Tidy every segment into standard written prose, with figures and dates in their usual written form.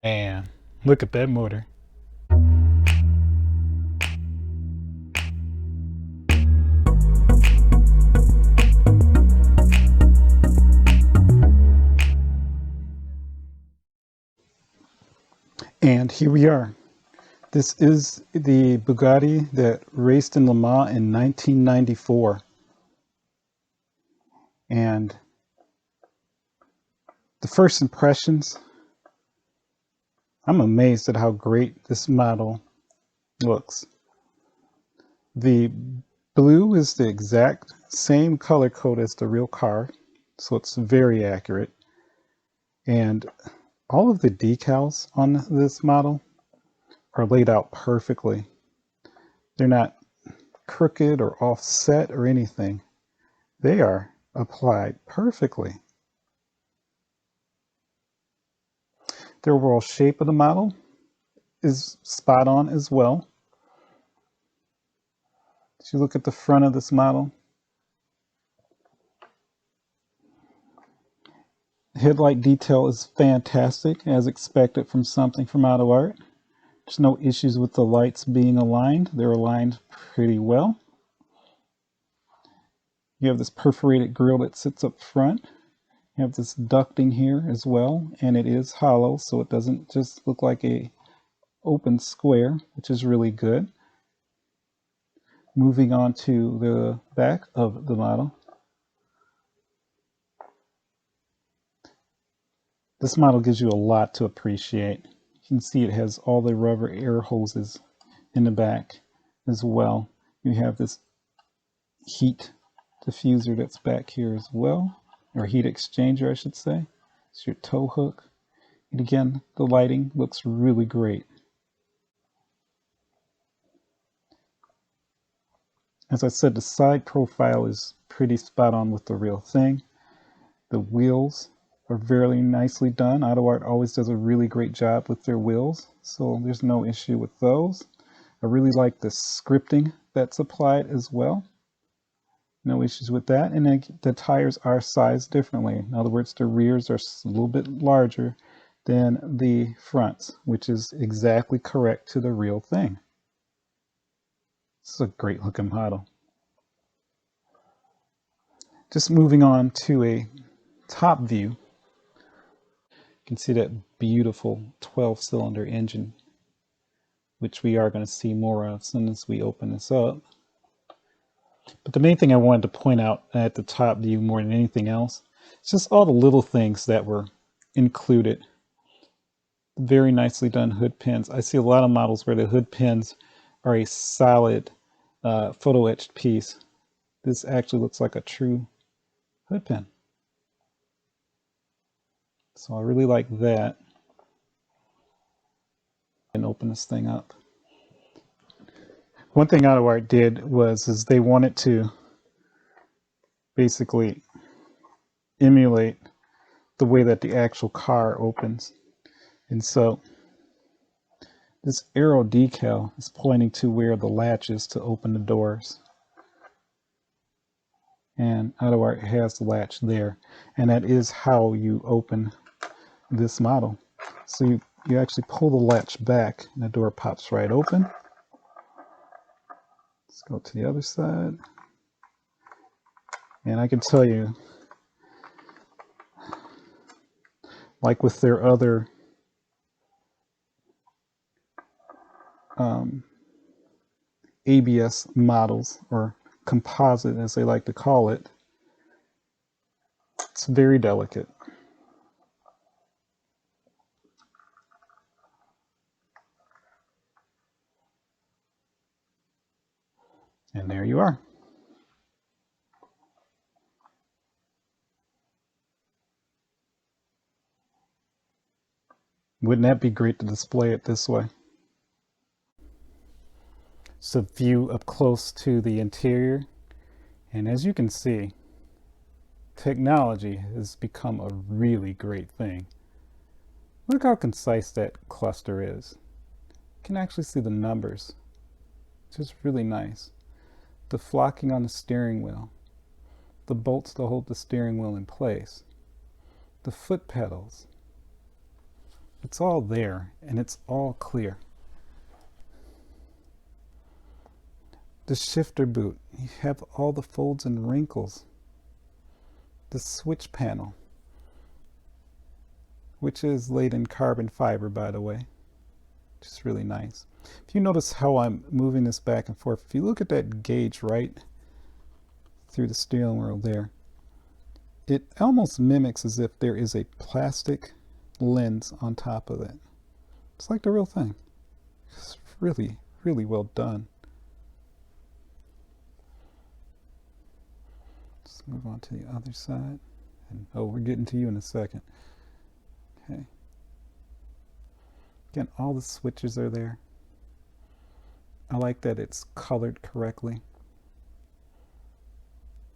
And look at that motor. And here we are. This is the Bugatti that raced in Le Mans in 1994. And the first impressions, I'm amazed at how great this model looks. The blue is the exact same color code as the real car, so it's very accurate. And all of the decals on this model are laid out perfectly. They're not crooked or offset or anything. They are applied perfectly. The overall shape of the model is spot on as well. If you look at the front of this model, headlight detail is fantastic, as expected from something from AUTOart. There's no issues with the lights being aligned. They're aligned pretty well. You have this perforated grille that sits up front. You have this ducting here as well, and it is hollow, so it doesn't just look like a open square, which is really good. Moving on to the back of the model. This model gives you a lot to appreciate. You can see it has all the rubber air hoses in the back as well. You have this heat diffuser that's back here as well, or heat exchanger I should say. It's your tow hook. And again, the lighting looks really great. As I said, the side profile is pretty spot on with the real thing. The wheels are very nicely done. AUTOart always does a really great job with their wheels, so there's no issue with those. I really like the scripting that's applied as well. No issues with that. And the tires are sized differently. In other words, the rears are a little bit larger than the fronts, which is exactly correct to the real thing. It's a great looking model. Just moving on to a top view. You can see that beautiful 12-cylinder engine, which we are going to see more of as soon as we open this up. But the main thing I wanted to point out at the top view more than anything else, it's just all the little things that were included. Very nicely done hood pins. I see a lot of models where the hood pins are a solid photo etched piece. This actually looks like a true hood pin. So I really like that. And open this thing up. One thing AUTOart did is they wanted to basically emulate the way that the actual car opens. And so this arrow decal is pointing to where the latch is to open the doors. And AUTOart has the latch there. And that is how you open this model. So you actually pull the latch back and the door pops right open. Let's go to the other side. And I can tell you, like with their other ABS models, or composite as they like to call it, it's very delicate. And there you are. Wouldn't that be great to display it this way? So view up close to the interior, and as you can see, technology has become a really great thing. Look how concise that cluster is. You can actually see the numbers. Just really nice. The flocking on the steering wheel, the bolts to hold the steering wheel in place, the foot pedals, It's all there and it's all clear. The shifter boot, you have all the folds and wrinkles. The switch panel, which is laid in carbon fiber, by the way, which is really nice. If you notice how I'm moving this back and forth, if you look at that gauge right through the steering wheel there, it almost mimics as if there is a plastic lens on top of it. It's like the real thing. It's really, really well done. Let's move on to the other side. And, oh, we're getting to you in a second. Okay. Again, all the switches are there. I like that it's colored correctly.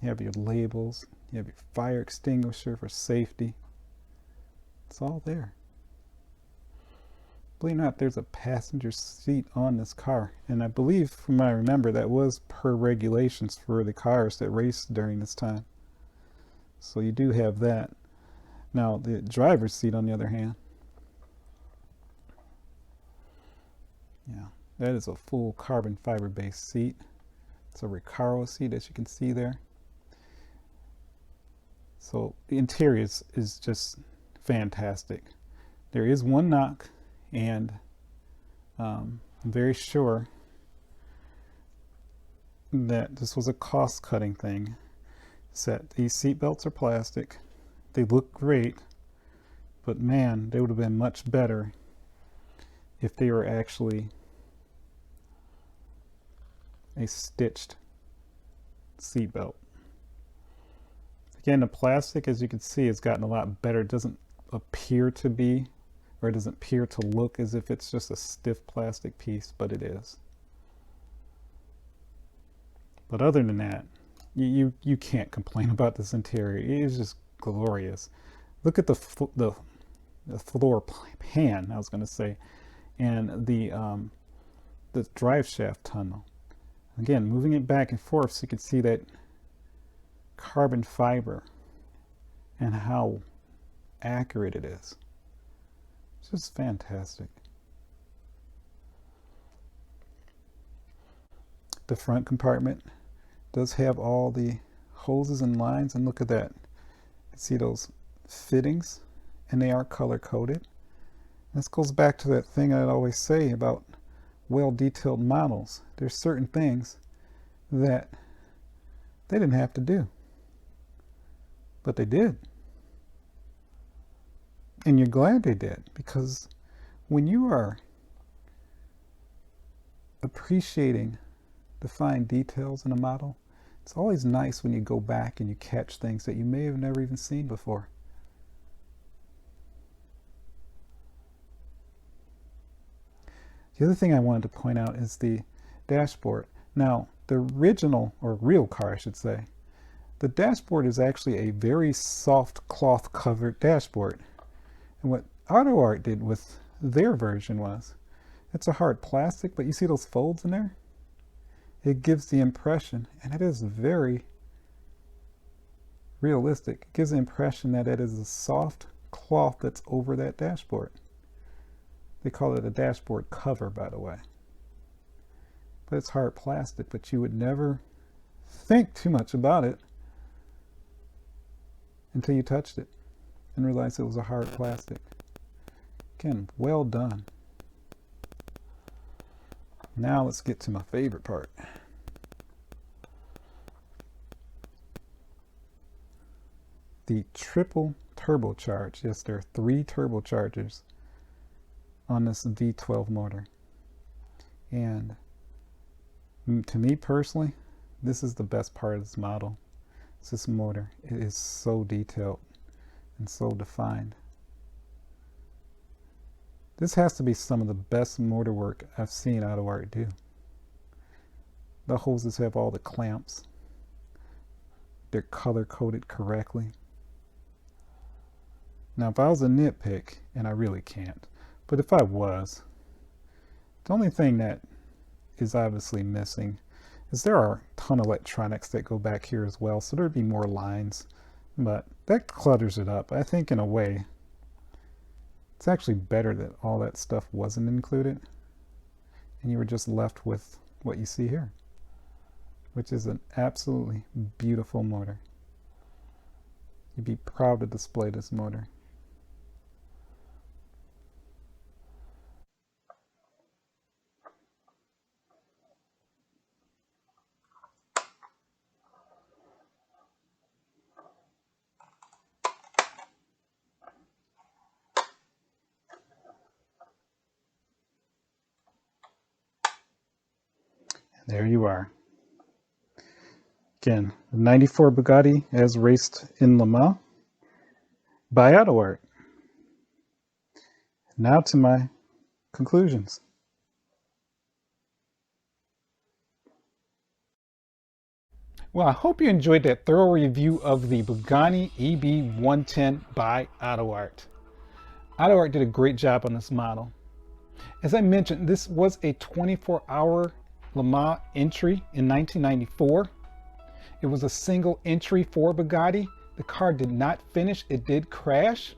You have your labels. You have your fire extinguisher for safety. It's all there. Believe it or not, there's a passenger seat on this car. And I believe, from what I remember, that was per regulations for the cars that raced during this time. So you do have that. Now, the driver's seat, on the other hand, yeah, that is a full carbon fiber based seat. It's a Recaro seat, as you can see there. So the interior is just fantastic. There is one knock, and I'm very sure that this was a cost-cutting thing. That these seat belts are plastic. They look great, but man, they would have been much better if they were actually a stitched seat belt. Again, the plastic, as you can see, has gotten a lot better. It doesn't appear to be, or it doesn't appear to look as if it's just a stiff plastic piece, but it is. But other than that, you can't complain about this interior. It is just glorious. Look at the floor pan, I was going to say, and the drive shaft tunnel. Again, moving it back and forth so you can see that carbon fiber and how accurate it is. It's just fantastic. The front compartment does have all the hoses and lines, and look at that. You see those fittings, and they are color coded. This goes back to that thing I always say about well detailed models. There's certain things that they didn't have to do, but they did. And you're glad they did, because when you are appreciating the fine details in a model, it's always nice when you go back and you catch things that you may have never even seen before. The other thing I wanted to point out is the dashboard. Now, the original, or real car I should say, the dashboard is actually a very soft cloth covered dashboard. And what AUTOart did with their version was, it's a hard plastic, but you see those folds in there? It gives the impression, and it is very realistic, it gives the impression that it is a soft cloth that's over that dashboard. They call it a dashboard cover, by the way. But it's hard plastic, but you would never think too much about it until you touched it and realized it was a hard plastic. Again, well done. Now let's get to my favorite part. The triple turbocharge. Yes, there are 3 turbochargers on this V12 motor. And to me personally, this is the best part of this model. It's this motor. It is so detailed and so defined. This has to be some of the best motor work I've seen AUTOart do. The hoses have all the clamps. They're color coded correctly. Now, if I was a nitpick, and I really can't, but if I was, the only thing that is obviously missing is there are a ton of electronics that go back here as well, so there'd be more lines, but that clutters it up. I think in a way, It's actually better that all that stuff wasn't included and you were just left with what you see here, which is an absolutely beautiful motor. You'd be proud to display this motor. There you are. Again, the 94 Bugatti as raced in Lemans by AUTOart. Now to my conclusions. Well, I hope you enjoyed that thorough review of the Bugatti EB110 by AUTOart. AUTOart did a great job on this model. As I mentioned, this was a 24-hour Lemans entry in 1994. It was a single entry for Bugatti. The car did not finish, it did crash.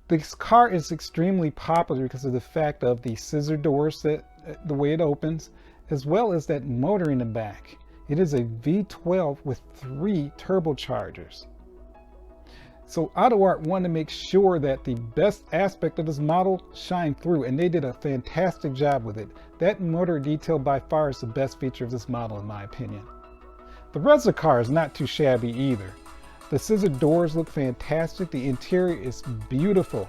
This car is extremely popular because of the fact of the scissor doors, the way it opens, as well as that motor in the back. It is a V12 with 3 turbochargers. So AUTOart wanted to make sure that the best aspect of this model shined through, and they did a fantastic job with it. That motor detail by far is the best feature of this model in my opinion. The rest of the car is not too shabby either. The scissor doors look fantastic. The interior is beautiful.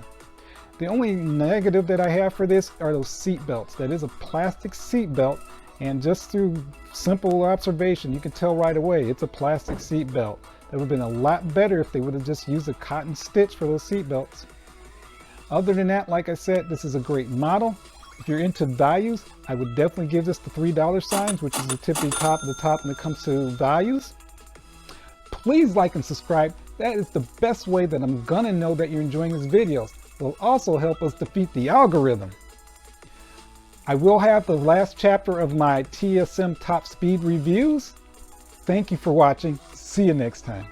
The only negative that I have for this are those seat belts. That is a plastic seat belt, and just through simple observation you can tell right away it's a plastic seat belt. That would have been a lot better if they would have just used a cotton stitch for those seat belts. Other than that, like I said, this is a great model. If you're into values, I would definitely give this the $3 signs, which is the tippy top of the top when it comes to values. Please like and subscribe. That is the best way that I'm gonna know that you're enjoying these videos. It will also help us defeat the algorithm. I will have the last chapter of my TSM top speed reviews. Thank you for watching. See you next time.